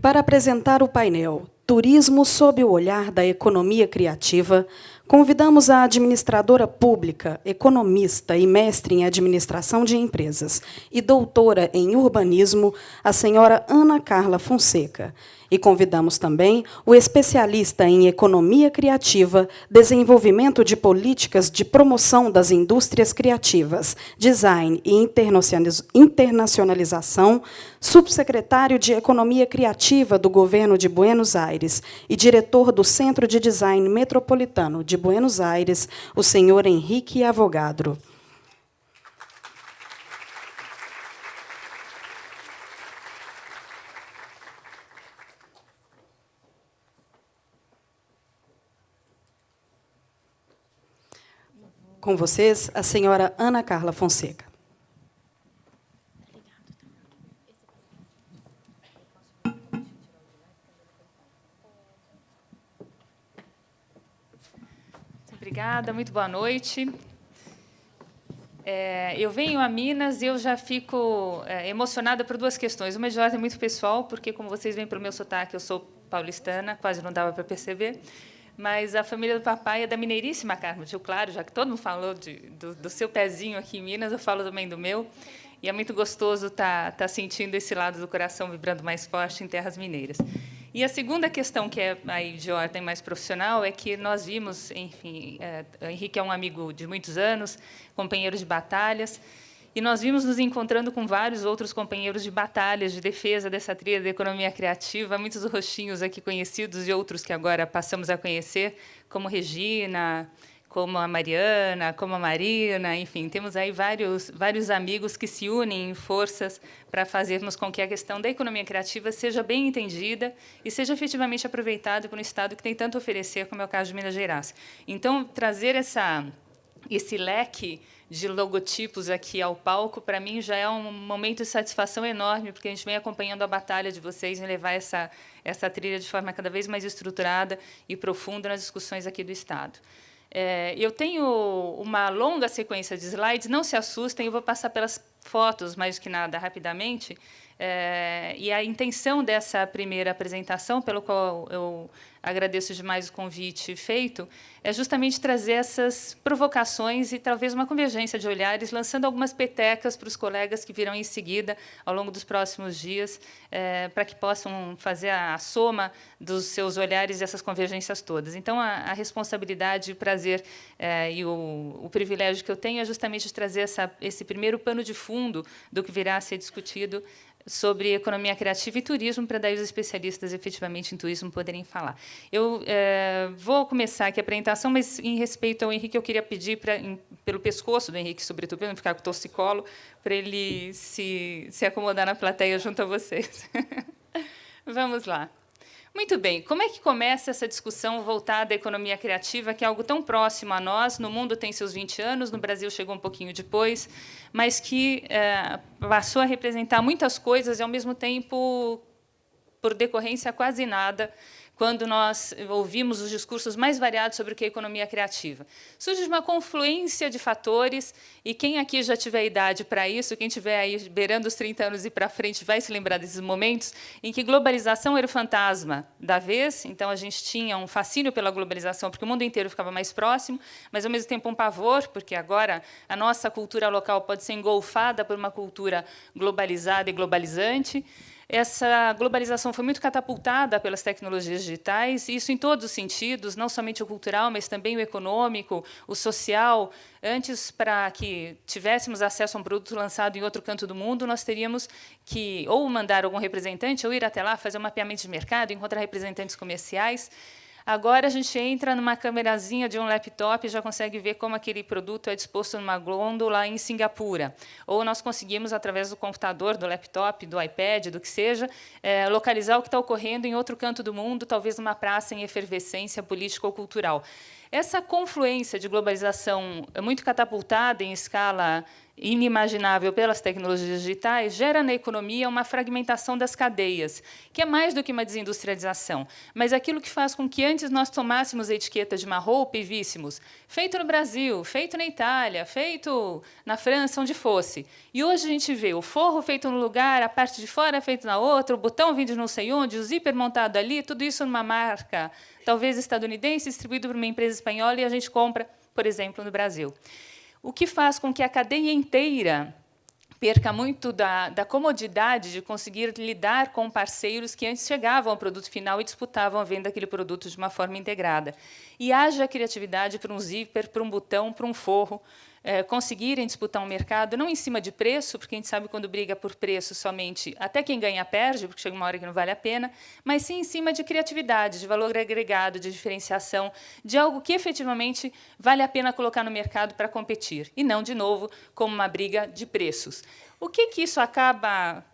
Para apresentar o painel Turismo sob o olhar da economia criativa, convidamos a administradora pública, economista e mestre em administração de empresas e doutora em urbanismo, a senhora Ana Carla Fonseca. E convidamos também o especialista em economia criativa, desenvolvimento de políticas de promoção das indústrias criativas, design e internacionalização, subsecretário de Economia Criativa do Governo de Buenos Aires e diretor do Centro de Design Metropolitano de Buenos Aires, o senhor Henrique Avogadro. Com vocês, a senhora Ana Carla Fonseca. Obrigada, muito boa noite. Eu venho a Minas e eu já fico emocionada por duas questões. Uma de ordem muito pessoal, porque, como vocês veem pelo meu sotaque, eu sou paulistana, quase não dava para perceber, mas a família do papai é da mineiríssima Carmo de Rio Claro, já que todo mundo falou do seu pezinho aqui em Minas, eu falo também do meu, e é muito gostoso estar sentindo esse lado do coração vibrando mais forte em terras mineiras. E a segunda questão, que é aí de ordem mais profissional, é que nós vimos, enfim, o Henrique é um amigo de muitos anos, companheiro de batalhas, e nós vimos nos encontrando com vários outros companheiros de batalhas, de defesa dessa trilha da economia criativa, muitos rostinhos aqui conhecidos e outros que agora passamos a conhecer, como Regina, como a Mariana, como a Marina, enfim, temos aí vários amigos que se unem em forças para fazermos com que a questão da economia criativa seja bem entendida e seja efetivamente aproveitada por um Estado que tem tanto a oferecer, como é o caso de Minas Gerais. Então, trazer esse leque de logotipos aqui ao palco, para mim, já é um momento de satisfação enorme, porque a gente vem acompanhando a batalha de vocês em levar essa trilha de forma cada vez mais estruturada e profunda nas discussões aqui do Estado. Eu tenho uma longa sequência de slides, não se assustem, eu vou passar pelas fotos, mais do que nada, rapidamente. E a intenção dessa primeira apresentação, pelo qual eu agradeço demais o convite feito, é justamente trazer essas provocações e talvez uma convergência de olhares, lançando algumas petecas para os colegas que virão em seguida, ao longo dos próximos dias, para que possam fazer a soma dos seus olhares e essas convergências todas. Então, a responsabilidade, o prazer e o privilégio que eu tenho é justamente de trazer esse primeiro pano de fundo do que virá a ser discutido sobre economia criativa e turismo, para daí os especialistas, efetivamente, em turismo poderem falar. Eu vou começar aqui a apresentação, mas, em respeito ao Henrique, eu queria pedir, pelo pescoço do Henrique, sobretudo, para não ficar com o torcicolo, para ele se acomodar na plateia junto a vocês. Vamos lá. Muito bem. Como é que começa essa discussão voltada à economia criativa, que é algo tão próximo a nós? No mundo tem seus 20 anos, no Brasil chegou um pouquinho depois, mas que passou a representar muitas coisas e, ao mesmo tempo, por decorrência, quase nada, quando nós ouvimos os discursos mais variados sobre o que é economia criativa. Surge uma confluência de fatores, e quem aqui já tiver idade para isso, quem estiver aí beirando os 30 anos e para frente, vai se lembrar desses momentos em que globalização era o fantasma da vez. Então, a gente tinha um fascínio pela globalização, porque o mundo inteiro ficava mais próximo, mas, ao mesmo tempo, um pavor, porque agora a nossa cultura local pode ser engolfada por uma cultura globalizada e globalizante. Essa globalização foi muito catapultada pelas tecnologias digitais, e isso em todos os sentidos, não somente o cultural, mas também o econômico, o social. Antes, para que tivéssemos acesso a um produto lançado em outro canto do mundo, nós teríamos que ou mandar algum representante, ou ir até lá, fazer um mapeamento de mercado, encontrar representantes comerciais. Agora, a gente entra numa câmerazinha de um laptop e já consegue ver como aquele produto é disposto numa glôndola em Singapura. Ou nós conseguimos, através do computador, do laptop, do iPad, do que seja, localizar o que está ocorrendo em outro canto do mundo, talvez numa praça em efervescência política ou cultural. Essa confluência de globalização muito catapultada em escala inimaginável pelas tecnologias digitais, gera na economia uma fragmentação das cadeias, que é mais do que uma desindustrialização, mas aquilo que faz com que antes nós tomássemos a etiqueta de uma roupa e víssemos feito no Brasil, feito na Itália, feito na França, onde fosse. E hoje a gente vê o forro feito num lugar, a parte de fora feito na outra, o botão vindo de não sei onde, o zíper montado ali, tudo isso numa marca, talvez estadunidense, distribuído por uma empresa espanhola, e a gente compra, por exemplo, no Brasil. O que faz com que a cadeia inteira perca muito da comodidade de conseguir lidar com parceiros que antes chegavam ao produto final e disputavam a venda daquele produto de uma forma integrada. E haja criatividade para um zíper, para um botão, para um forro, conseguirem disputar um mercado, não em cima de preço, porque a gente sabe que quando briga por preço somente, até quem ganha perde, porque chega uma hora que não vale a pena, mas sim em cima de criatividade, de valor agregado, de diferenciação, de algo que efetivamente vale a pena colocar no mercado para competir, e não, de novo, como uma briga de preços. O que isso acaba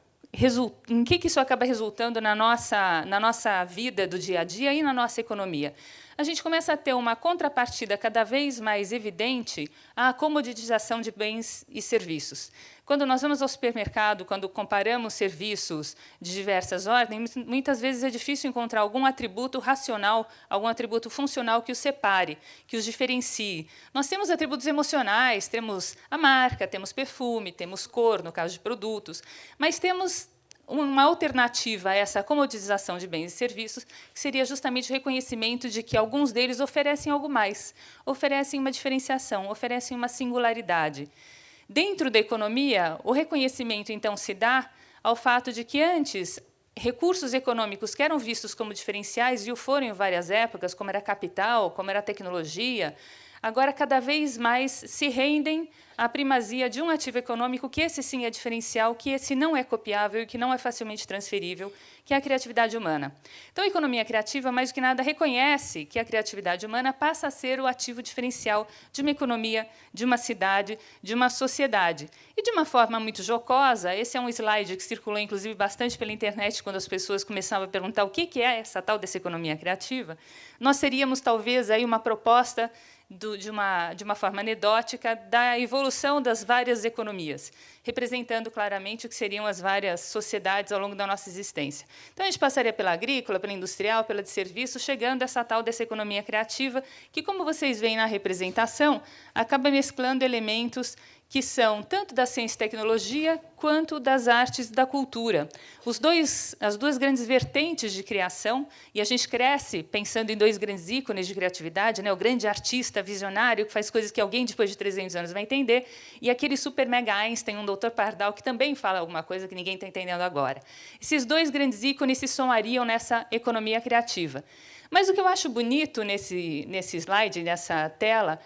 em que isso acaba resultando na nossa vida do dia a dia e na nossa economia? A gente começa a ter uma contrapartida cada vez mais evidente à comoditização de bens e serviços. Quando nós vamos ao supermercado, quando comparamos serviços de diversas ordens, muitas vezes é difícil encontrar algum atributo racional, algum atributo funcional que os separe, que os diferencie. Nós temos atributos emocionais, temos a marca, temos perfume, temos cor, no caso de produtos, mas temos uma alternativa a essa comoditização de bens e serviços, que seria justamente o reconhecimento de que alguns deles oferecem algo mais, oferecem uma diferenciação, oferecem uma singularidade. Dentro da economia, o reconhecimento, então, se dá ao fato de que, antes, recursos econômicos que eram vistos como diferenciais, e o foram em várias épocas, como era capital, como era tecnologia, agora, cada vez mais, se rendem à primazia de um ativo econômico que esse, sim, é diferencial, que esse não é copiável e que não é facilmente transferível, que é a criatividade humana. Então, a economia criativa, mais do que nada, reconhece que a criatividade humana passa a ser o ativo diferencial de uma economia, de uma cidade, de uma sociedade. E, de uma forma muito jocosa, esse é um slide que circulou, inclusive, bastante pela internet, quando as pessoas começavam a perguntar o que é essa tal dessa economia criativa, nós teríamos, talvez, aí uma proposta de uma forma anedótica da evolução das várias economias, representando claramente o que seriam as várias sociedades ao longo da nossa existência. Então, a gente passaria pela agrícola, pela industrial, pela de serviços, chegando a essa tal dessa economia criativa, que, como vocês veem na representação, acaba mesclando elementos que são tanto da ciência e tecnologia quanto das artes e da cultura. As duas grandes vertentes de criação, e a gente cresce pensando em dois grandes ícones de criatividade, né? O grande artista visionário, que faz coisas que alguém, depois de 300 anos, vai entender, e aquele super mega Einstein, um doutor Pardal, que também fala alguma coisa que ninguém está entendendo agora. Esses dois grandes ícones se somariam nessa economia criativa. Mas o que eu acho bonito nesse slide, nessa tela,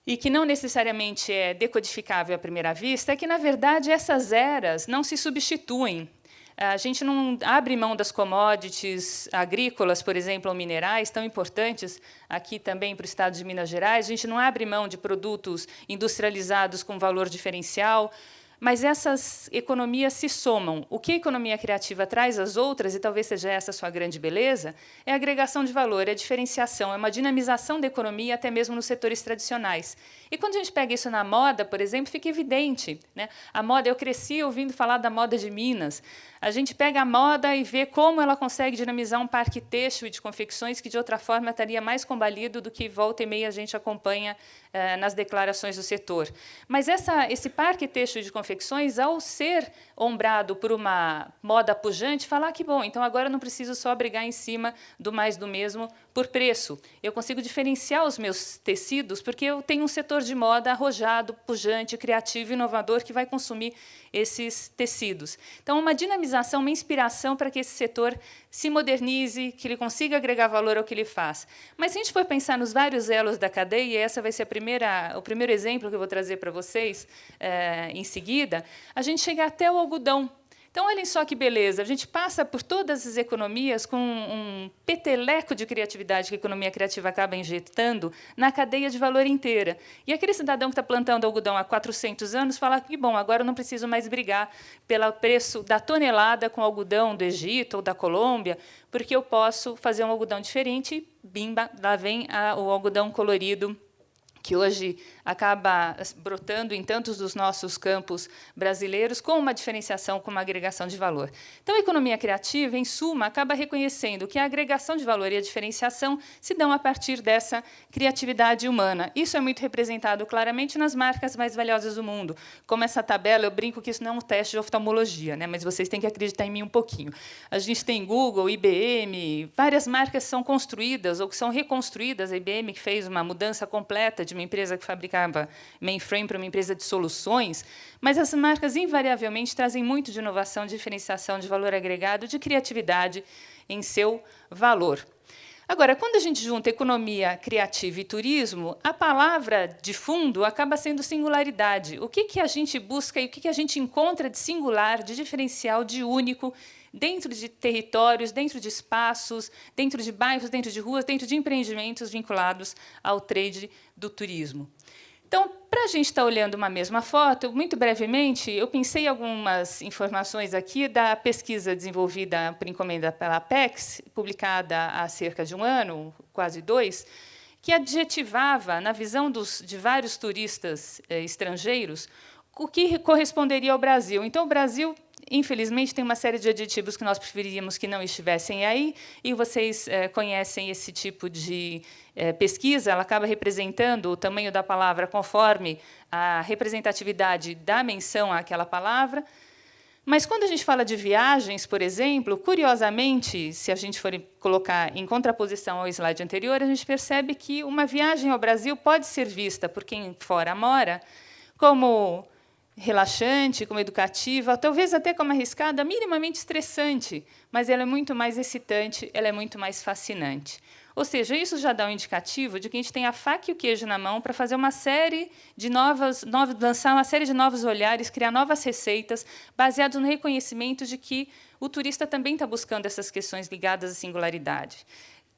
e que não necessariamente é decodificável à primeira vista, é que, na verdade, essas eras não se substituem. A gente não abre mão das commodities agrícolas, por exemplo, ou minerais, tão importantes aqui também para o estado de Minas Gerais. A gente não abre mão de produtos industrializados com valor diferencial, mas essas economias se somam. O que a economia criativa traz às outras, e talvez seja essa a sua grande beleza, é a agregação de valor, é a diferenciação, é uma dinamização da economia, até mesmo nos setores tradicionais. E, quando a gente pega isso na moda, por exemplo, fica evidente, né? A moda, eu cresci ouvindo falar da moda de Minas. A gente pega a moda e vê como ela consegue dinamizar um parque têxtil e de confecções que, de outra forma, estaria mais combalido do que, volta e meia, a gente acompanha nas declarações do setor. Mas esse parque têxtil de confecções, ao ser ombrado por uma moda pujante, falar que, bom, então agora eu não preciso só brigar em cima do mais do mesmo por preço. Eu consigo diferenciar os meus tecidos, porque eu tenho um setor de moda arrojado, pujante, criativo, inovador, que vai consumir esses tecidos. Então, uma dinamização, uma inspiração para que esse setor se modernize, que ele consiga agregar valor ao que ele faz. Mas, se a gente for pensar nos vários elos da cadeia, e essa vai ser o primeiro exemplo que eu vou trazer para vocês em seguida, a gente chega até o algodão. Então, olhem só que beleza. A gente passa por todas as economias com um peteleco de criatividade que a economia criativa acaba injetando na cadeia de valor inteira. E aquele cidadão que está plantando algodão há 400 anos fala que, bom, agora eu não preciso mais brigar pelo preço da tonelada com algodão do Egito ou da Colômbia, porque eu posso fazer um algodão diferente, bimba, lá vem o algodão colorido que hoje acaba brotando em tantos dos nossos campos brasileiros, com uma diferenciação, com uma agregação de valor. Então, a economia criativa, em suma, acaba reconhecendo que a agregação de valor e a diferenciação se dão a partir dessa criatividade humana. Isso é muito representado claramente nas marcas mais valiosas do mundo. Como essa tabela, eu brinco que isso não é um teste de oftalmologia, né? Mas vocês têm que acreditar em mim um pouquinho. A gente tem Google, IBM, várias marcas que são construídas ou que são reconstruídas. A IBM, que fez uma mudança completa de uma empresa que fabricava mainframe para uma empresa de soluções, mas as marcas, invariavelmente, trazem muito de inovação, de diferenciação, de valor agregado, de criatividade em seu valor. Agora, quando a gente junta economia criativa e turismo, a palavra de fundo acaba sendo singularidade. O que a gente busca e o que a gente encontra de singular, de diferencial, de único, dentro de territórios, dentro de espaços, dentro de bairros, dentro de ruas, dentro de empreendimentos vinculados ao trade do turismo. Então, para a gente estar olhando uma mesma foto, muito brevemente, eu pensei algumas informações aqui da pesquisa desenvolvida por encomenda pela Apex, publicada há cerca de um ano, quase 2, que adjetivava, na visão de vários turistas estrangeiros, o que corresponderia ao Brasil. Então, o Brasil, infelizmente, tem uma série de adjetivos que nós preferíamos que não estivessem aí, e vocês conhecem esse tipo de pesquisa. Ela acaba representando o tamanho da palavra conforme a representatividade da menção àquela palavra. Mas, quando a gente fala de viagens, por exemplo, curiosamente, se a gente for colocar em contraposição ao slide anterior, a gente percebe que uma viagem ao Brasil pode ser vista por quem fora mora como relaxante, como educativa, talvez até como arriscada, minimamente estressante, mas ela é muito mais excitante, ela é muito mais fascinante. Ou seja, isso já dá um indicativo de que a gente tem a faca e o queijo na mão para fazer uma série de lançar uma série de novos olhares, criar novas receitas, baseadas no reconhecimento de que o turista também está buscando essas questões ligadas à singularidade.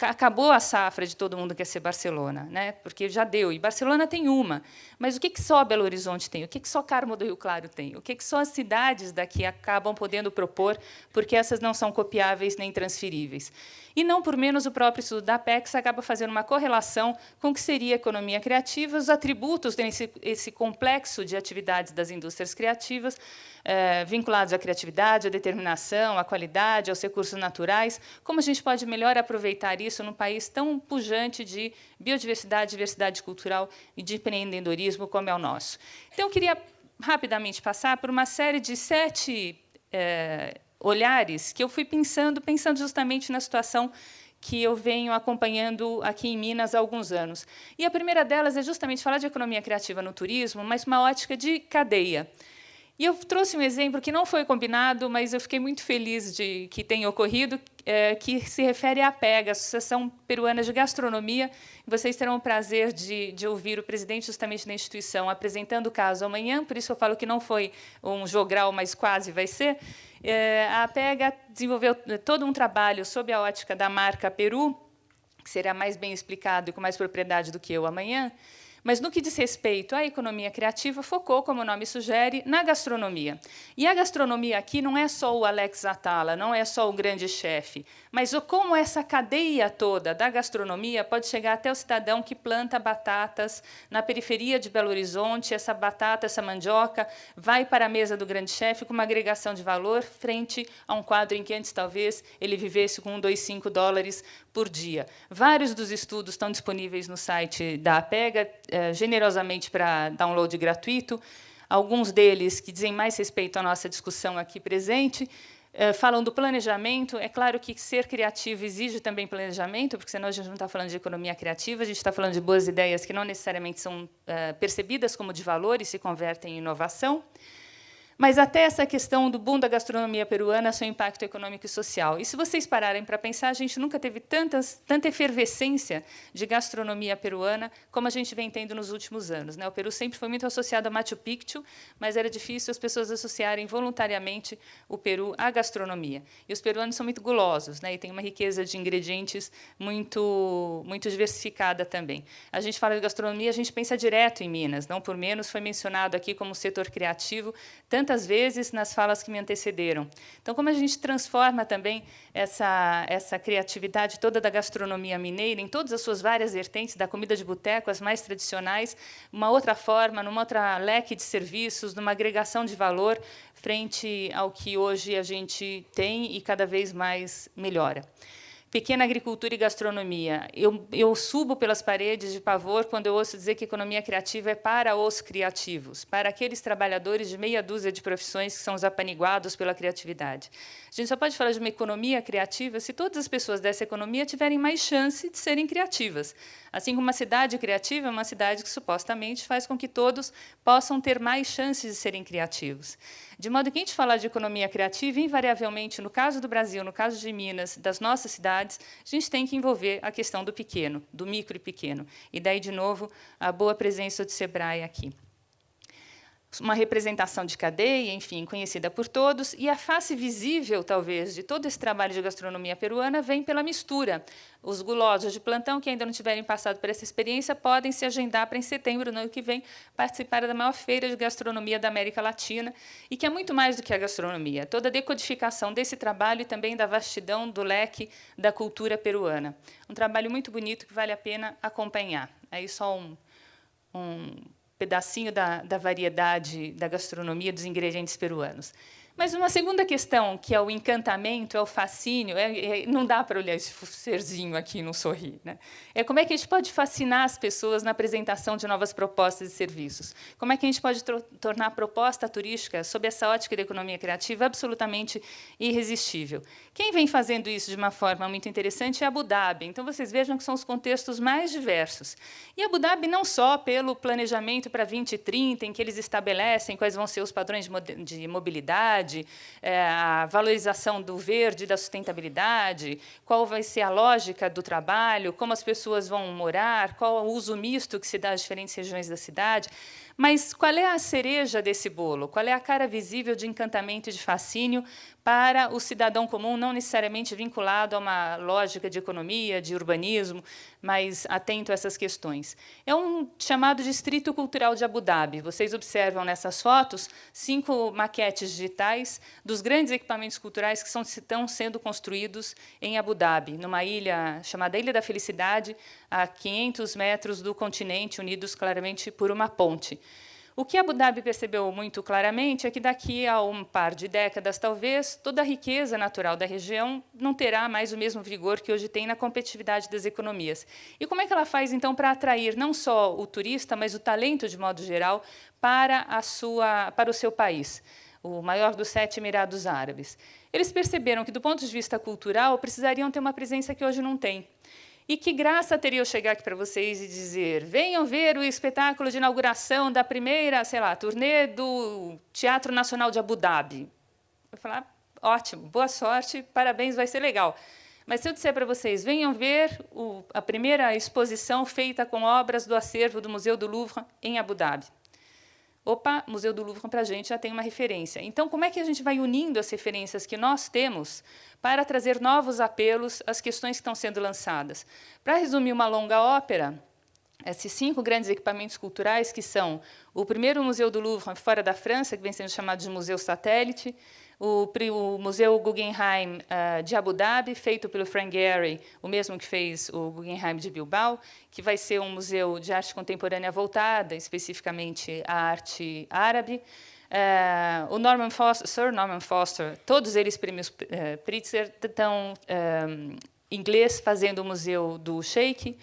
Acabou a safra de todo mundo quer ser Barcelona, né? Porque já deu. E Barcelona tem uma. Mas o que só Belo Horizonte tem? O que só Carmo do Rio Claro tem? O que só as cidades daqui acabam podendo propor, porque essas não são copiáveis nem transferíveis? E, não por menos, o próprio estudo da Apex acaba fazendo uma correlação com o que seria a economia criativa, os atributos desse complexo de atividades das indústrias criativas, vinculados à criatividade, à determinação, à qualidade, aos recursos naturais, como a gente pode melhor aproveitar isso num país tão pujante de biodiversidade, diversidade cultural e de empreendedorismo como é o nosso. Então, eu queria rapidamente passar por uma série de 7 olhares que eu fui pensando justamente na situação que eu venho acompanhando aqui em Minas há alguns anos. E a primeira delas é justamente falar de economia criativa no turismo, mas uma ótica de cadeia. E eu trouxe um exemplo que não foi combinado, mas eu fiquei muito feliz de que tenha ocorrido, que se refere à APEG, Associação Peruana de Gastronomia. Vocês terão o prazer de ouvir o presidente justamente da instituição apresentando o caso amanhã, por isso eu falo que não foi um jogral, mas quase vai ser. A APEG desenvolveu todo um trabalho sob a ótica da marca Peru, que será mais bem explicado e com mais propriedade do que eu amanhã. Mas, no que diz respeito à economia criativa, focou, como o nome sugere, na gastronomia. E a gastronomia aqui não é só o Alex Atala, não é só o grande chefe, mas como essa cadeia toda da gastronomia pode chegar até o cidadão que planta batatas na periferia de Belo Horizonte. Essa batata, essa mandioca, vai para a mesa do grande chefe com uma agregação de valor frente a um quadro em que antes, talvez, ele vivesse com $1,25 por dia. Vários dos estudos estão disponíveis no site da APEG, generosamente para download gratuito. Alguns deles, que dizem mais respeito à nossa discussão aqui presente, falam do planejamento. É claro que ser criativo exige também planejamento, porque senão a gente não está falando de economia criativa, a gente está falando de boas ideias que não necessariamente são percebidas como de valor e se convertem em inovação. Mas até essa questão do boom da gastronomia peruana, seu impacto econômico e social. E, se vocês pararem para pensar, a gente nunca teve tanta efervescência de gastronomia peruana como a gente vem tendo nos últimos anos, né? O Peru sempre foi muito associado a Machu Picchu, mas era difícil as pessoas associarem voluntariamente o Peru à gastronomia. E os peruanos são muito gulosos, né? E tem uma riqueza de ingredientes muito diversificada também. A gente fala de gastronomia, a gente pensa direto em Minas, não por menos foi mencionado aqui como setor criativo, tanto tantas vezes nas falas que me antecederam. Então, como a gente transforma também essa criatividade toda da gastronomia mineira, em todas as suas várias vertentes, da comida de boteco, as mais tradicionais, uma outra forma, numa outra leque de serviços, numa agregação de valor, frente ao que hoje a gente tem e cada vez mais melhora. Pequena agricultura e gastronomia. Eu subo pelas paredes de pavor quando eu ouço dizer que economia criativa é para os criativos, para aqueles trabalhadores de meia dúzia de profissões que são os apaniguados pela criatividade. A gente só pode falar de uma economia criativa se todas as pessoas dessa economia tiverem mais chance de serem criativas. Assim como uma cidade criativa é uma cidade que, supostamente, faz com que todos possam ter mais chances de serem criativos. De modo que, a gente falar de economia criativa, invariavelmente, no caso do Brasil, no caso de Minas, das nossas cidades, a gente tem que envolver a questão do pequeno, do micro e pequeno. E daí, de novo, a boa presença do SEBRAE aqui. Uma representação de cadeia, enfim, conhecida por todos, e a face visível, talvez, de todo esse trabalho de gastronomia peruana vem pela mistura. Os gulosos de plantão, que ainda não tiverem passado por essa experiência, podem se agendar para, em setembro, no ano que vem, participar da maior feira de gastronomia da América Latina, e que é muito mais do que a gastronomia, toda a decodificação desse trabalho e também da vastidão do leque da cultura peruana. Um trabalho muito bonito que vale a pena acompanhar. Aí só um pedacinho da variedade da gastronomia dos ingredientes peruanos. Mas uma segunda questão, que é o encantamento, é o fascínio, não dá para olhar esse serzinho aqui e não sorrir, né? É como é que a gente pode fascinar as pessoas na apresentação de novas propostas e serviços? Como é que a gente pode tornar a proposta turística, sob essa ótica da economia criativa, absolutamente irresistível? Quem vem fazendo isso de uma forma muito interessante é Abu Dhabi. Então, vocês vejam que são os contextos mais diversos. E Abu Dhabi não só pelo planejamento para 2030, em que eles estabelecem quais vão ser os padrões de mobilidade, a valorização do verde, da sustentabilidade, qual vai ser a lógica do trabalho, como as pessoas vão morar, qual o uso misto que se dá às diferentes regiões da cidade. Mas qual é a cereja desse bolo? Qual é a cara visível de encantamento e de fascínio para o cidadão comum, não necessariamente vinculado a uma lógica de economia, de urbanismo, mas atento a essas questões? É um chamado Distrito Cultural de Abu Dhabi. Vocês observam nessas fotos 5 maquetes digitais dos grandes equipamentos culturais que estão sendo construídos em Abu Dhabi, numa ilha chamada Ilha da Felicidade, a 500 metros do continente, unidos claramente por uma ponte. O que Abu Dhabi percebeu muito claramente é que, daqui a um par de décadas, talvez, toda a riqueza natural da região não terá mais o mesmo vigor que hoje tem na competitividade das economias. E como é que ela faz, então, para atrair não só o turista, mas o talento, de modo geral, para o seu país, o maior dos 7 Emirados Árabes? Eles perceberam que, do ponto de vista cultural, precisariam ter uma presença que hoje não têm. E que graça teria eu chegar aqui para vocês e dizer: venham ver o espetáculo de inauguração da primeira, sei lá, turnê do Teatro Nacional de Abu Dhabi. Eu falar: ótimo, boa sorte, parabéns, vai ser legal. Mas se eu disser para vocês: venham ver a primeira exposição feita com obras do acervo do Museu do Louvre em Abu Dhabi. Opa, Museu do Louvre, para a gente, já tem uma referência. Então, como é que a gente vai unindo as referências que nós temos para trazer novos apelos às questões que estão sendo lançadas? Para resumir uma longa ópera, esses 5 grandes equipamentos culturais, que são o primeiro Museu do Louvre fora da França, que vem sendo chamado de Museu Satélite, o Museu Guggenheim de Abu Dhabi, feito pelo Frank Gehry, o mesmo que fez o Guggenheim de Bilbao, que vai ser um museu de arte contemporânea voltada especificamente à arte árabe. O Sir Norman Foster, todos eles prêmios Pritzker, estão inglês fazendo o Museu do Sheikh.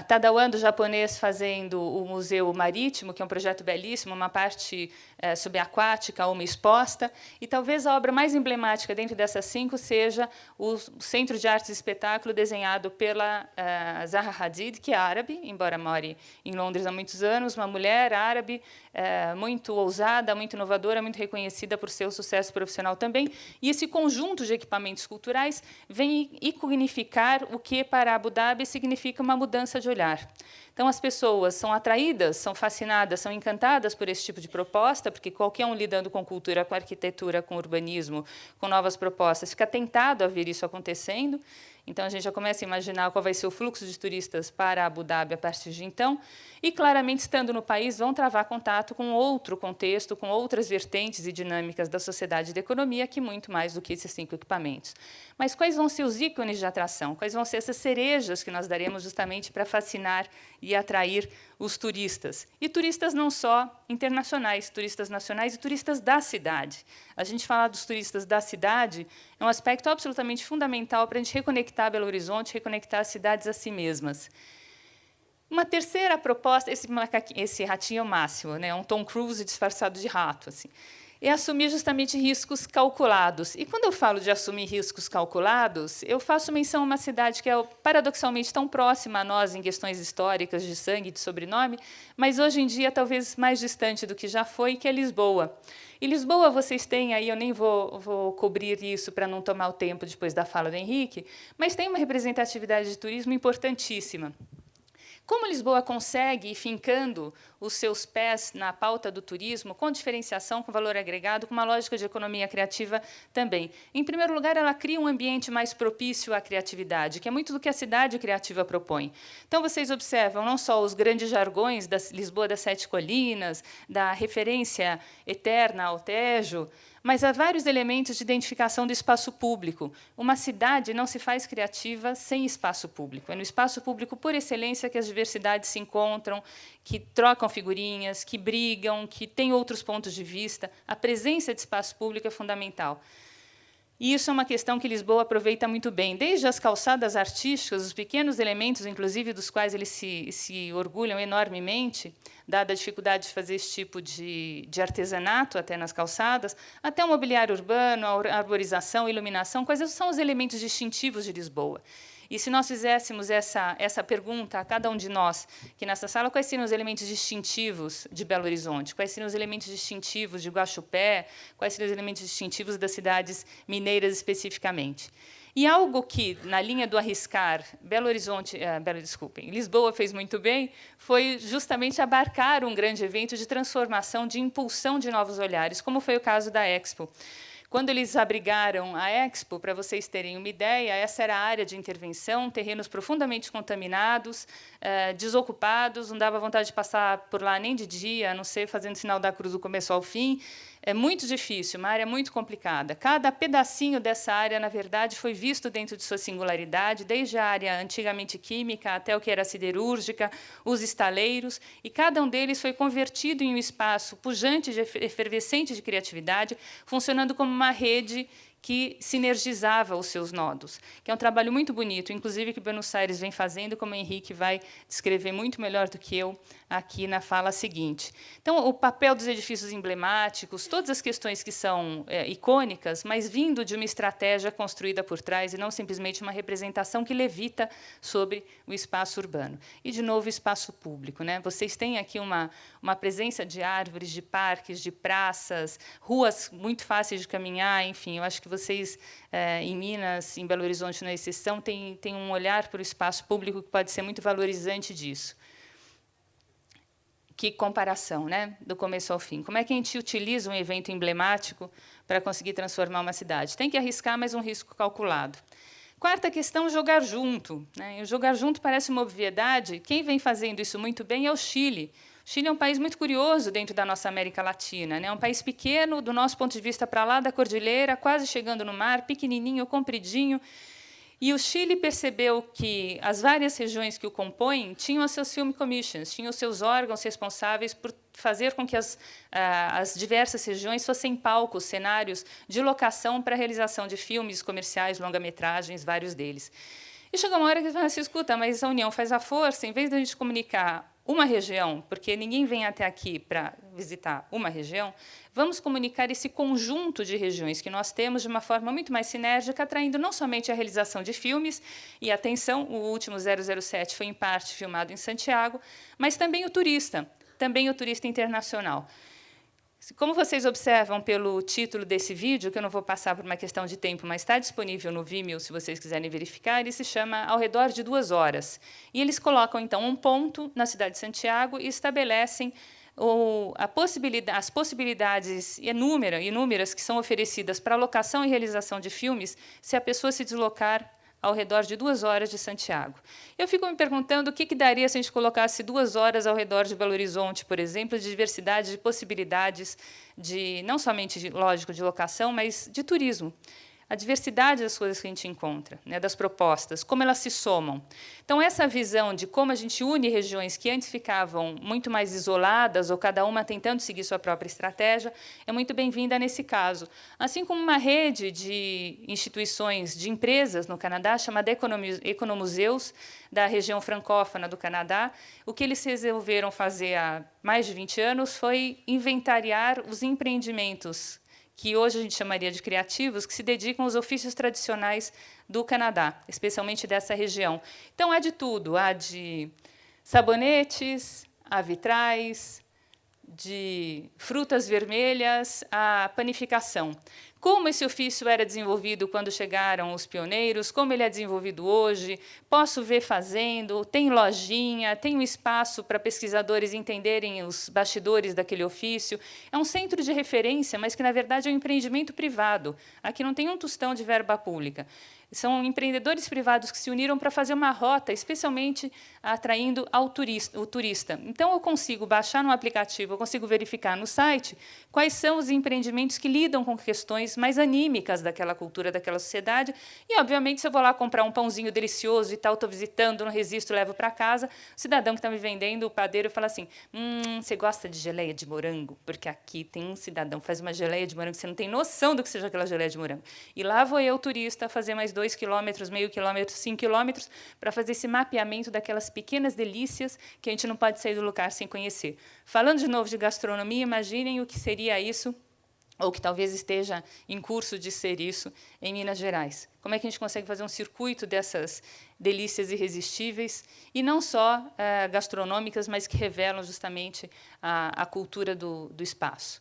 Tadawando, japonês, fazendo o Museu Marítimo, que é um projeto belíssimo, uma parte subaquática, uma exposta. E talvez a obra mais emblemática dentro dessas 5 seja o Centro de Artes e Espetáculo, desenhado pela Zaha Hadid, que é árabe, embora more em Londres há muitos anos, uma mulher árabe muito ousada, muito inovadora, muito reconhecida por seu sucesso profissional também. E esse conjunto de equipamentos culturais vem iconificar o que, para Abu Dhabi, significa uma mudança de olhar. Então, Então, as pessoas são atraídas, são fascinadas, são encantadas por esse tipo de proposta, porque qualquer um lidando com cultura, com arquitetura, com urbanismo, com novas propostas, fica tentado a ver isso acontecendo. Então, a gente já começa a imaginar qual vai ser o fluxo de turistas para Abu Dhabi a partir de então. E, claramente, estando no país, vão travar contato com outro contexto, com outras vertentes e dinâmicas da sociedade e da economia, que muito mais do que esses 5 equipamentos. Mas quais vão ser os ícones de atração? Quais vão ser essas cerejas que nós daremos justamente para fascinar e atrair os turistas? E turistas não só internacionais, turistas nacionais e turistas da cidade. A gente falar dos turistas da cidade é um aspecto absolutamente fundamental para a gente reconectar Belo Horizonte, reconectar as cidades a si mesmas. Uma terceira proposta, esse ratinho é o máximo, né? Um Tom Cruise disfarçado de rato, assim, é assumir justamente riscos calculados. E, quando eu falo de assumir riscos calculados, eu faço menção a uma cidade que é, paradoxalmente, tão próxima a nós em questões históricas, de sangue, de sobrenome, mas, hoje em dia, talvez mais distante do que já foi, que é Lisboa. E Lisboa, vocês têm aí, eu nem vou cobrir isso para não tomar o tempo depois da fala do Henrique, mas tem uma representatividade de turismo importantíssima. Como Lisboa consegue ir fincando os seus pés na pauta do turismo, com diferenciação, com valor agregado, com uma lógica de economia criativa também? Em primeiro lugar, ela cria um ambiente mais propício à criatividade, que é muito do que a cidade criativa propõe. Então, vocês observam não só os grandes jargões da Lisboa das Sete Colinas, da referência eterna ao Tejo, mas há vários elementos de identificação do espaço público. Uma cidade não se faz criativa sem espaço público. É no espaço público, por excelência, que as diversidades se encontram, que trocam figurinhas, que brigam, que têm outros pontos de vista. A presença de espaço público é fundamental. E isso é uma questão que Lisboa aproveita muito bem, desde as calçadas artísticas, os pequenos elementos, inclusive, dos quais eles se orgulham enormemente, dada a dificuldade de fazer esse tipo de artesanato até nas calçadas, até o mobiliário urbano, a arborização, a iluminação, quais são os elementos distintivos de Lisboa. E, se nós fizéssemos essa pergunta a cada um de nós, que nessa sala, quais seriam os elementos distintivos de Belo Horizonte? Quais seriam os elementos distintivos de Guaxupé? Quais seriam os elementos distintivos das mineiras, especificamente? E algo que, na linha do arriscar, Lisboa fez muito bem, foi justamente abarcar um grande evento de transformação, de impulsão de novos olhares, como foi o caso da Expo. Quando eles abrigaram a Expo, para vocês terem uma ideia, essa era a área de intervenção, terrenos profundamente contaminados, desocupados, não dava vontade de passar por lá nem de dia, a não ser fazendo sinal da cruz do começo ao fim. É muito difícil, uma área muito complicada. Cada pedacinho dessa área, na verdade, foi visto dentro de sua singularidade, desde a área antigamente química até o que era siderúrgica, os estaleiros, e cada um deles foi convertido em um espaço pujante, efervescente de criatividade, funcionando como uma rede que sinergizava os seus nodos, que é um trabalho muito bonito, inclusive, que Buenos Aires vem fazendo, como o Henrique vai descrever muito melhor do que eu aqui na fala seguinte. Então, o papel dos edifícios emblemáticos, todas as questões que são icônicas, mas vindo de uma estratégia construída por trás e não simplesmente uma representação que levita sobre o espaço urbano. E, de novo, o espaço público, né? Vocês têm aqui uma presença de árvores, de parques, de praças, ruas muito fáceis de caminhar, enfim, eu acho que vocês, em Minas, em Belo Horizonte, na exceção, têm um olhar para o espaço público que pode ser muito valorizante disso. Que comparação, né, do começo ao fim. Como é que a gente utiliza um evento emblemático para conseguir transformar uma cidade? Tem que arriscar, mas um risco calculado. Quarta questão, jogar junto, né? E o jogar junto parece uma obviedade. Quem vem fazendo isso muito bem é o Chile. O Chile é um país muito curioso dentro da nossa América Latina, né? É um país pequeno, do nosso ponto de vista, para lá da cordilheira, quase chegando no mar, pequenininho, compridinho. E o Chile percebeu que as várias regiões que o compõem tinham os seus film commissions, tinham os seus órgãos responsáveis por fazer com que as diversas regiões fossem palcos, cenários de locação para a realização de filmes comerciais, longa-metragens, vários deles. E chegou uma hora que eles falaram assim, escuta, mas a união faz a força, em vez de a gente comunicar uma região, porque ninguém vem até aqui para visitar uma região, vamos comunicar esse conjunto de regiões que nós temos de uma forma muito mais sinérgica, atraindo não somente a realização de filmes, e atenção, o último 007 foi, em parte, filmado em Santiago, mas também o turista internacional. Como vocês observam pelo título desse vídeo, que eu não vou passar por uma questão de tempo, mas está disponível no Vimeo, se vocês quiserem verificar, ele se chama Ao Redor de 2 Horas. E eles colocam, então, um ponto na cidade de Santiago e estabelecem as possibilidades inúmeras que são oferecidas para a locação e realização de filmes se a pessoa se deslocar ao redor de 2 horas de Santiago. Eu fico me perguntando o que daria se a gente colocasse 2 horas ao redor de Belo Horizonte, por exemplo, de diversidade de possibilidades, não somente, lógico, de locação, mas de turismo. A diversidade das coisas que a gente encontra, né, das propostas, como elas se somam. Então, essa visão de como a gente une regiões que antes ficavam muito mais isoladas, ou cada uma tentando seguir sua própria estratégia, é muito bem-vinda nesse caso. Assim como uma rede de instituições, de empresas no Canadá, chamada Economuseus, da região francófona do Canadá, o que eles resolveram fazer há mais de 20 anos foi inventariar os empreendimentos que hoje a gente chamaria de criativos, que se dedicam aos ofícios tradicionais do Canadá, especialmente dessa região. Então, há de tudo. Há de sabonetes, há vitrais, de frutas vermelhas, a panificação. Como esse ofício era desenvolvido quando chegaram os pioneiros, como ele é desenvolvido hoje, posso ver fazendo, tem lojinha, tem um espaço para pesquisadores entenderem os bastidores daquele ofício. É um centro de referência, mas que, na verdade, é um empreendimento privado. Aqui não tem um tostão de verba pública. São empreendedores privados que se uniram para fazer uma rota, especialmente atraindo o turista. Então, eu consigo baixar no aplicativo, eu consigo verificar no site quais são os empreendimentos que lidam com questões mais anímicas daquela cultura, daquela sociedade. E, obviamente, se eu vou lá comprar um pãozinho delicioso e tal, estou visitando, não resisto, levo para casa, o cidadão que está me vendendo, o padeiro, fala assim, você gosta de geleia de morango? Porque aqui tem um cidadão que faz uma geleia de morango, você não tem noção do que seja aquela geleia de morango. E lá vou eu, turista, fazer mais 2 quilômetros, meio quilômetro, 5 quilômetros, para fazer esse mapeamento daquelas pequenas delícias que a gente não pode sair do lugar sem conhecer. Falando de novo de gastronomia, imaginem o que seria isso, ou que talvez esteja em curso de ser isso, em Minas Gerais. Como é que a gente consegue fazer um circuito dessas delícias irresistíveis, e não só gastronômicas, mas que revelam justamente a cultura do espaço.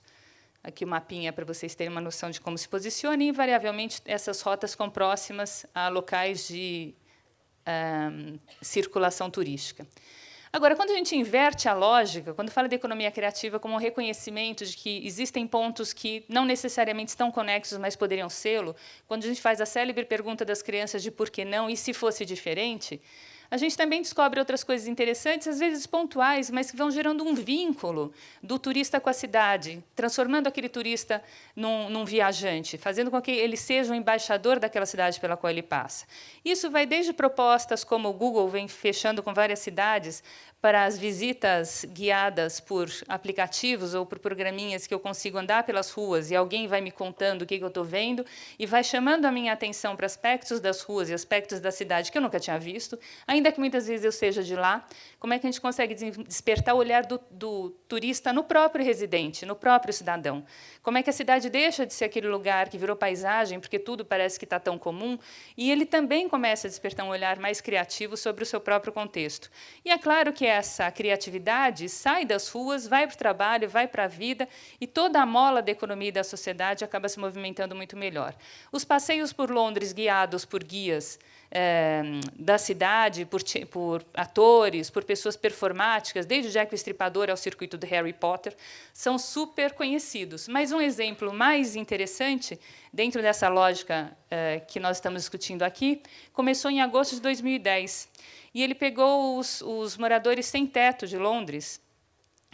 Aqui o mapinha para vocês terem uma noção de como se posiciona, e, invariavelmente, essas rotas ficam próximas a locais de circulação turística. Agora, quando a gente inverte a lógica, quando fala de economia criativa como um reconhecimento de que existem pontos que não necessariamente estão conexos, mas poderiam sê-lo, quando a gente faz a célebre pergunta das crianças de por que não e se fosse diferente, a gente também descobre outras coisas interessantes, às vezes pontuais, mas que vão gerando um vínculo do turista com a cidade, transformando aquele turista num viajante, fazendo com que ele seja um embaixador daquela cidade pela qual ele passa. Isso vai desde propostas como o Google vem fechando com várias cidades para as visitas guiadas por aplicativos ou por programinhas que eu consigo andar pelas ruas e alguém vai me contando o que eu estou vendo e vai chamando a minha atenção para aspectos das ruas e aspectos da cidade que eu nunca tinha visto, ainda que muitas vezes eu seja de lá. Como é que a gente consegue despertar o olhar do turista no próprio residente, no próprio cidadão? Como é que a cidade deixa de ser aquele lugar que virou paisagem, porque tudo parece que está tão comum, e ele também começa a despertar um olhar mais criativo sobre o seu próprio contexto. E é claro que essa criatividade sai das ruas, vai para o trabalho, vai para a vida, e toda a mola da economia e da sociedade acaba se movimentando muito melhor. Os passeios por Londres, guiados por guias da cidade, por atores, por pessoas performáticas, desde Jack o Estripador ao circuito do Harry Potter, são super conhecidos. Mas um exemplo mais interessante, dentro dessa lógica que nós estamos discutindo aqui, começou em agosto de 2010. E ele pegou os moradores sem teto de Londres,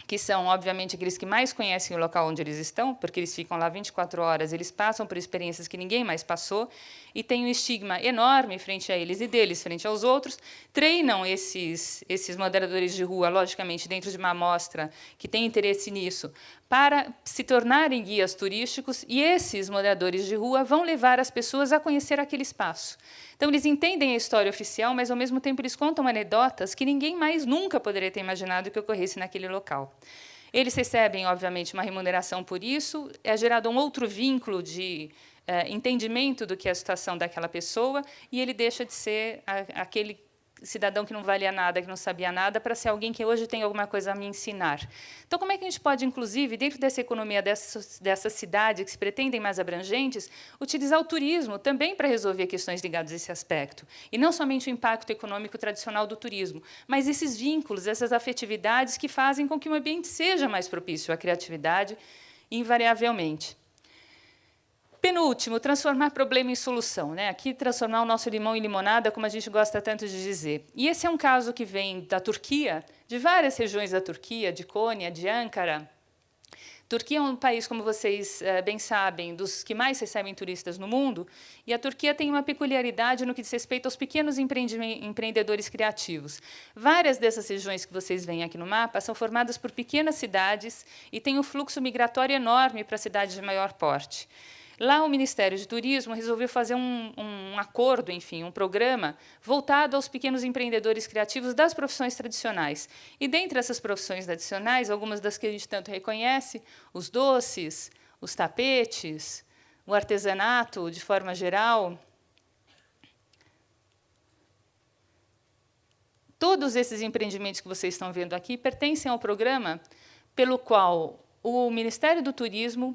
que são, obviamente, aqueles que mais conhecem o local onde eles estão, porque eles ficam lá 24 horas, eles passam por experiências que ninguém mais passou, e tem um estigma enorme frente a eles e deles frente aos outros, treinam esses moderadores de rua, logicamente, dentro de uma amostra que tem interesse nisso, para se tornarem guias turísticos, e esses moderadores de rua vão levar as pessoas a conhecer aquele espaço. Então, eles entendem a história oficial, mas, ao mesmo tempo, eles contam anedotas que ninguém mais nunca poderia ter imaginado que ocorresse naquele local. Eles recebem, obviamente, uma remuneração por isso, é gerado um outro vínculo de entendimento do que é a situação daquela pessoa, e ele deixa de ser aquele cidadão que não valia nada, que não sabia nada, para ser alguém que hoje tem alguma coisa a me ensinar. Então, como é que a gente pode, inclusive, dentro dessa economia dessas cidades que se pretendem mais abrangentes, utilizar o turismo também para resolver questões ligadas a esse aspecto? E não somente o impacto econômico tradicional do turismo, mas esses vínculos, essas afetividades que fazem com que o ambiente seja mais propício à criatividade, invariavelmente. Penúltimo, transformar problema em solução. Aqui, transformar o nosso limão em limonada, como a gente gosta tanto de dizer. E esse é um caso que vem da Turquia, de várias regiões da Turquia, de Konya, de Ankara. Turquia é um país, como vocês bem sabem, dos que mais recebem turistas no mundo, e a Turquia tem uma peculiaridade no que diz respeito aos pequenos empreendedores criativos. Várias dessas regiões que vocês veem aqui no mapa são formadas por pequenas cidades e têm um fluxo migratório enorme para cidades de maior porte. Lá, o Ministério de Turismo resolveu fazer um acordo, enfim, um programa voltado aos pequenos empreendedores criativos das profissões tradicionais. E, dentre essas profissões tradicionais, algumas das que a gente tanto reconhece, os doces, os tapetes, o artesanato, de forma geral. Todos esses empreendimentos que vocês estão vendo aqui pertencem ao programa pelo qual o Ministério do Turismo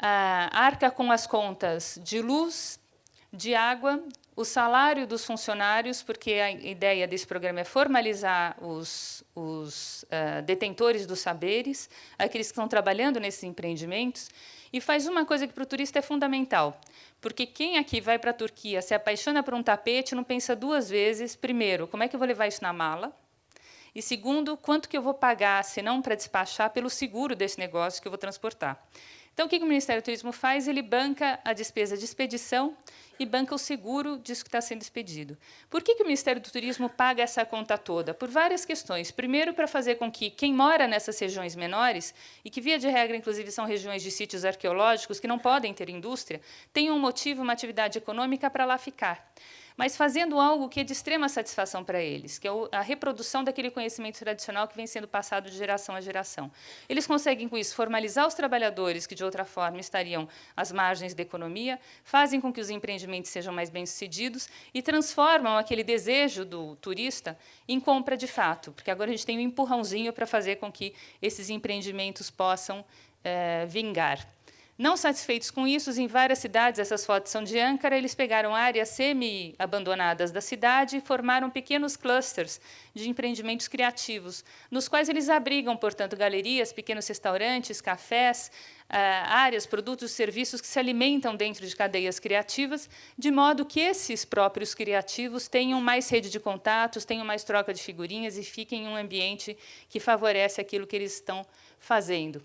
arca com as contas de luz, de água, o salário dos funcionários, porque a ideia desse programa é formalizar os detentores dos saberes, aqueles que estão trabalhando nesses empreendimentos, e faz uma coisa que para o turista é fundamental, porque quem aqui vai para a Turquia, se apaixona por um tapete, não pensa duas vezes, primeiro, como é que eu vou levar isso na mala? E, segundo, quanto que eu vou pagar, se não para despachar, pelo seguro desse negócio que eu vou transportar. Então, o que o Ministério do Turismo faz? Ele banca a despesa de expedição e banca o seguro disso que está sendo expedido. Por que o Ministério do Turismo paga essa conta toda? Por várias questões. Primeiro, para fazer com que quem mora nessas regiões menores, e que, via de regra, inclusive, são regiões de sítios arqueológicos que não podem ter indústria, tenham um motivo, uma atividade econômica para lá ficar, mas fazendo algo que é de extrema satisfação para eles, que é a reprodução daquele conhecimento tradicional que vem sendo passado de geração a geração. Eles conseguem, com isso, formalizar os trabalhadores que, de outra forma, estariam às margens da economia, fazem com que os empreendimentos sejam mais bem-sucedidos e transformam aquele desejo do turista em compra de fato, porque agora a gente tem um empurrãozinho para fazer com que esses empreendimentos possam vingar. Não satisfeitos com isso, em várias cidades, essas fotos são de Ankara, eles pegaram áreas semi-abandonadas da cidade e formaram pequenos clusters de empreendimentos criativos, nos quais eles abrigam, portanto, galerias, pequenos restaurantes, cafés, áreas, produtos, serviços que se alimentam dentro de cadeias criativas, de modo que esses próprios criativos tenham mais rede de contatos, tenham mais troca de figurinhas e fiquem em um ambiente que favorece aquilo que eles estão fazendo.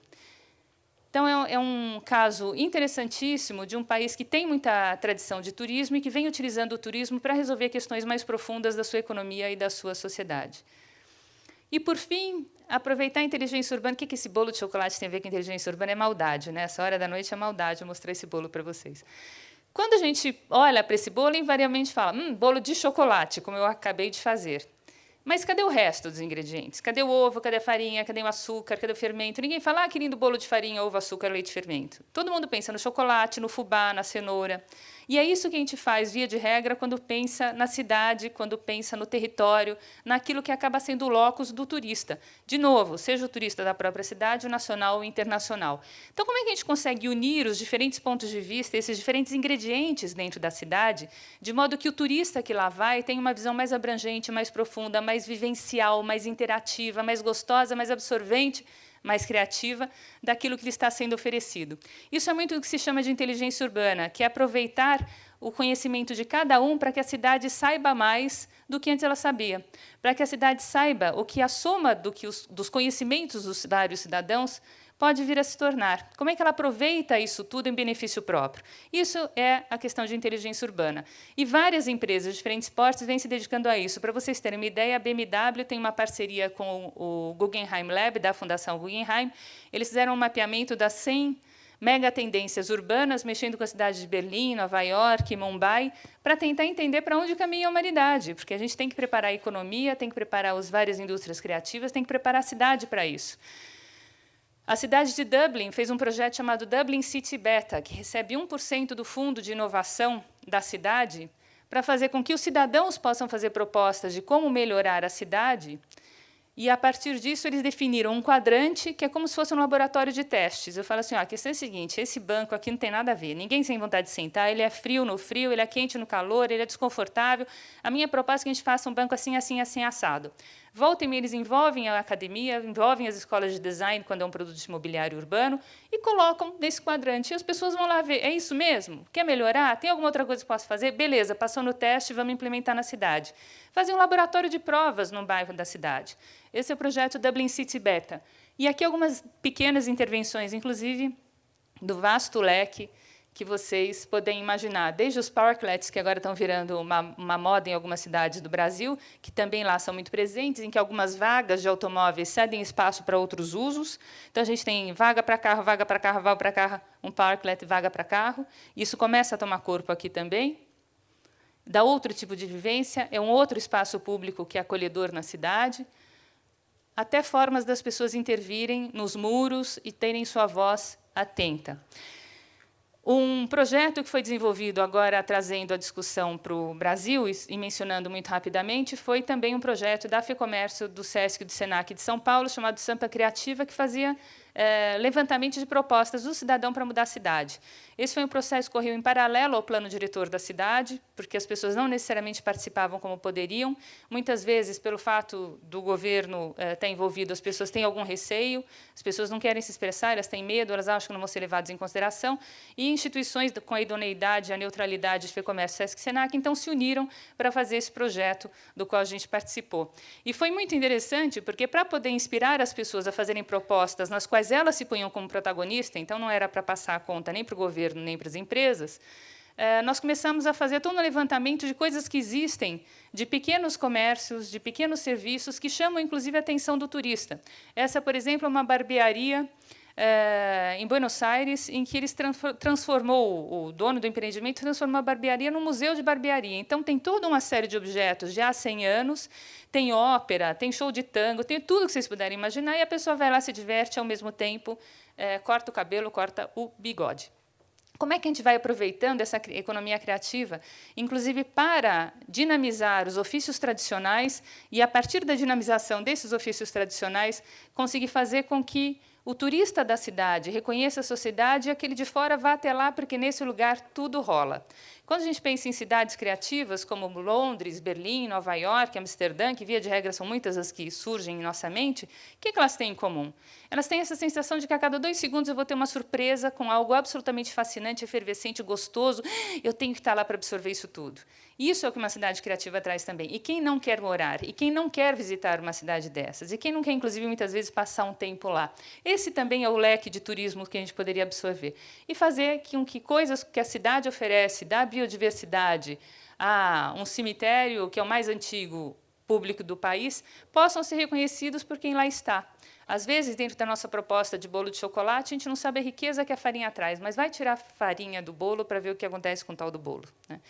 Então, é um caso interessantíssimo de um país que tem muita tradição de turismo e que vem utilizando o turismo para resolver questões mais profundas da sua economia e da sua sociedade. E, por fim, aproveitar a inteligência urbana. O que esse bolo de chocolate tem a ver com inteligência urbana? É maldade, né? Essa hora da noite é maldade eu mostrar esse bolo para vocês. Quando a gente olha para esse bolo, invariavelmente fala, bolo de chocolate, como eu acabei de fazer. Mas cadê o resto dos ingredientes? Cadê o ovo, cadê a farinha, cadê o açúcar, cadê o fermento? Ninguém fala, que lindo bolo de farinha, ovo, açúcar, leite e fermento. Todo mundo pensa no chocolate, no fubá, na cenoura. E é isso que a gente faz, via de regra, quando pensa na cidade, quando pensa no território, naquilo que acaba sendo o locus do turista. De novo, seja o turista da própria cidade, o nacional ou internacional. Então, como é que a gente consegue unir os diferentes pontos de vista, esses diferentes ingredientes dentro da cidade, de modo que o turista que lá vai tenha uma visão mais abrangente, mais profunda, mais vivencial, mais interativa, mais gostosa, mais absorvente, mais criativa daquilo que lhe está sendo oferecido. Isso é muito o que se chama de inteligência urbana, que é aproveitar o conhecimento de cada um para que a cidade saiba mais do que antes ela sabia, para que a cidade saiba o que a soma dos conhecimentos dos vários cidadãos pode vir a se tornar. Como é que ela aproveita isso tudo em benefício próprio? Isso é a questão de inteligência urbana. E várias empresas de diferentes portes vêm se dedicando a isso. Para vocês terem uma ideia, a BMW tem uma parceria com o Guggenheim Lab, da Fundação Guggenheim. Eles fizeram um mapeamento das 100 megatendências urbanas, mexendo com a cidade de Berlim, Nova York, Mumbai, para tentar entender para onde caminha a humanidade, porque a gente tem que preparar a economia, tem que preparar as várias indústrias criativas, tem que preparar a cidade para isso. A cidade de Dublin fez um projeto chamado Dublin City Beta, que recebe 1% do fundo de inovação da cidade para fazer com que os cidadãos possam fazer propostas de como melhorar a cidade. E, a partir disso, eles definiram um quadrante que é como se fosse um laboratório de testes. Eu falo assim, a questão é a seguinte, esse banco aqui não tem nada a ver, ninguém tem vontade de sentar, ele é frio no frio, ele é quente no calor, ele é desconfortável. A minha proposta é que a gente faça um banco assim, assim, assim, assado. Volta e meia, eles envolvem a academia, envolvem as escolas de design, quando é um produto de imobiliário urbano, e colocam nesse quadrante. E as pessoas vão lá ver, é isso mesmo? Quer melhorar? Tem alguma outra coisa que posso fazer? Beleza, passou no teste, vamos implementar na cidade. Fazer um laboratório de provas no bairro da cidade. Esse é o projeto Dublin City Beta. E aqui algumas pequenas intervenções, inclusive, do vasto leque que vocês podem imaginar, desde os parklets, que agora estão virando uma moda em algumas cidades do Brasil, que também lá são muito presentes, em que algumas vagas de automóveis cedem espaço para outros usos. Então, a gente tem vaga para carro, vaga para carro, vaga para carro, um parklet, vaga para carro. Isso começa a tomar corpo aqui também. Dá outro tipo de vivência, é um outro espaço público que é acolhedor na cidade, até formas das pessoas intervirem nos muros e terem sua voz atenta. Um projeto que foi desenvolvido agora, trazendo a discussão para o Brasil, e mencionando muito rapidamente, foi também um projeto da FEComércio, do SESC e do SENAC de São Paulo, chamado Sampa Criativa, que fazia levantamento de propostas do cidadão para mudar a cidade. Esse foi um processo que correu em paralelo ao plano diretor da cidade, porque as pessoas não necessariamente participavam como poderiam. Muitas vezes, pelo fato do governo estar envolvido, as pessoas têm algum receio, as pessoas não querem se expressar, elas têm medo, elas acham que não vão ser levadas em consideração, e instituições com a idoneidade, a neutralidade de FEComércio, SESC e SENAC, então, se uniram para fazer esse projeto do qual a gente participou. E foi muito interessante, porque, para poder inspirar as pessoas a fazerem propostas nas quais elas se punham como protagonista, então não era para passar a conta nem para o governo, nem para as empresas, nós começamos a fazer todo um levantamento de coisas que existem, de pequenos comércios, de pequenos serviços, que chamam, inclusive, a atenção do turista. Essa, por exemplo, é uma barbearia em Buenos Aires, em que eles transformou, o dono do empreendimento transformou a barbearia num museu de barbearia. Então, tem toda uma série de objetos de há 100 anos, tem ópera, tem show de tango, tem tudo que vocês puderem imaginar, e a pessoa vai lá, se diverte, ao mesmo tempo, corta o cabelo, corta o bigode. Como é que a gente vai aproveitando essa economia criativa, inclusive para dinamizar os ofícios tradicionais e, a partir da dinamização desses ofícios tradicionais, conseguir fazer com que o turista da cidade reconheça a sociedade e aquele de fora vá até lá, porque nesse lugar tudo rola. Quando a gente pensa em cidades criativas, como Londres, Berlim, Nova York, Amsterdã, que, via de regra, são muitas as que surgem em nossa mente, o que elas têm em comum? Elas têm essa sensação de que, a cada 2 segundos, eu vou ter uma surpresa com algo absolutamente fascinante, efervescente, gostoso. Eu tenho que estar lá para absorver isso tudo. Isso é o que uma cidade criativa traz também. E quem não quer morar? E quem não quer visitar uma cidade dessas? E quem não quer, inclusive, muitas vezes, passar um tempo lá? Esse também é o leque de turismo que a gente poderia absorver. E fazer com que coisas que a cidade oferece, da biodiversidade a um cemitério, que é o mais antigo público do país, possam ser reconhecidos por quem lá está. Às vezes, dentro da nossa proposta de bolo de chocolate, a gente não sabe a riqueza que a farinha traz, mas vai tirar a farinha do bolo para ver o que acontece com o tal do bolo, né?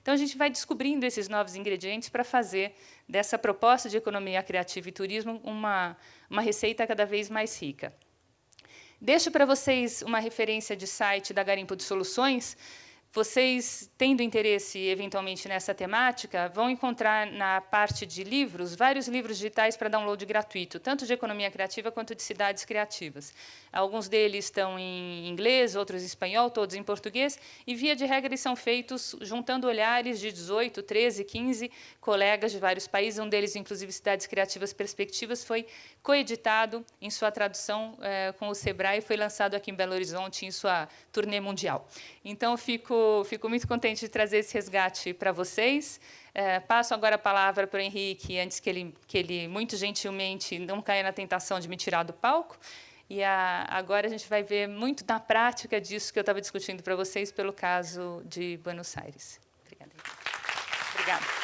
Então, a gente vai descobrindo esses novos ingredientes para fazer dessa proposta de economia criativa e turismo uma receita cada vez mais rica. Deixo para vocês uma referência de site da Garimpo de Soluções. Vocês, tendo interesse, eventualmente, nessa temática, vão encontrar, na parte de livros, vários livros digitais para download gratuito, tanto de economia criativa quanto de cidades criativas. Alguns deles estão em inglês, outros em espanhol, todos em português, e, via de regra, eles são feitos juntando olhares de 18, 13, 15 colegas de vários países. Um deles, inclusive, Cidades Criativas Perspectivas, foi coeditado em sua tradução com o Sebrae e foi lançado aqui em Belo Horizonte em sua turnê mundial. Então, fico muito contente de trazer esse resgate para vocês. Passo agora a palavra para o Henrique, antes que ele muito gentilmente não caia na tentação de me tirar do palco. E agora a gente vai ver muito na prática disso que eu estava discutindo para vocês pelo caso de Buenos Aires. Obrigada. Obrigada.